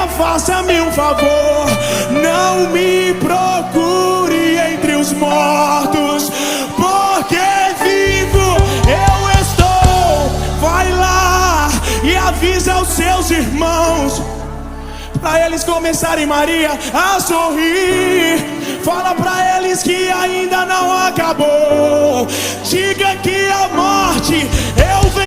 faça-me um favor, não me procure entre os mortos, porque vivo eu estou. Vai lá e avisa aos seus irmãos, pra eles começarem, Maria, a sorrir. Fala pra eles que ainda não acabou. Diga que a morte